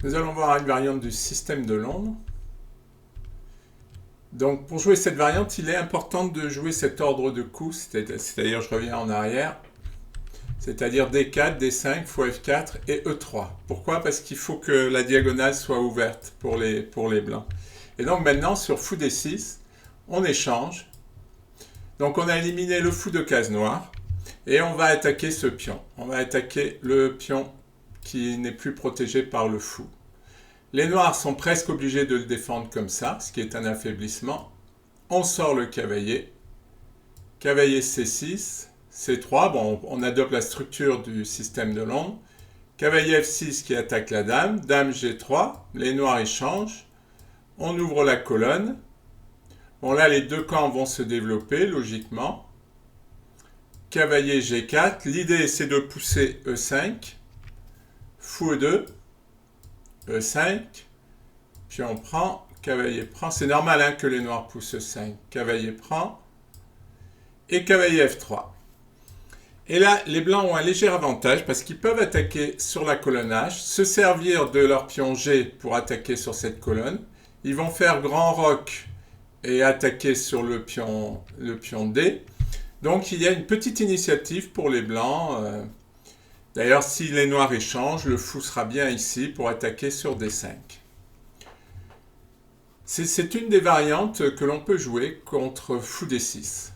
Nous allons voir une variante du système de Londres. Donc pour jouer cette variante, il est important de jouer cet ordre de coups, c'est-à-dire je reviens en arrière, c'est-à-dire D4, D5, fou F4 et E3. Pourquoi? Parce qu'il faut que la diagonale soit ouverte pour les blancs. Et donc maintenant sur fou D6, on échange. Donc on a éliminé le fou de case noire et on va attaquer ce pion. On va attaquer le pion qui n'est plus protégé par le fou. Les noirs sont presque obligés de le défendre comme ça, ce qui est un affaiblissement. On sort le cavalier. Cavalier C6, C3, bon, on adopte la structure du système de Londres. Cavalier F6 qui attaque la dame. Dame G3, les noirs échangent. On ouvre la colonne. Bon, là, les deux camps vont se développer, logiquement. Cavalier G4, l'idée c'est de pousser E5. Fou E2. E5, puis on prend, cavalier prend, c'est normal hein, que les noirs poussent E5, cavalier prend, et cavalier F3. Et là, les blancs ont un léger avantage parce qu'ils peuvent attaquer sur la colonne H, se servir de leur pion G pour attaquer sur cette colonne. Ils vont faire grand roc et attaquer sur le pion D. Donc il y a une petite initiative pour les blancs. D'ailleurs, si les noirs échangent, le fou sera bien ici pour attaquer sur D5. C'est une des variantes que l'on peut jouer contre fou D6.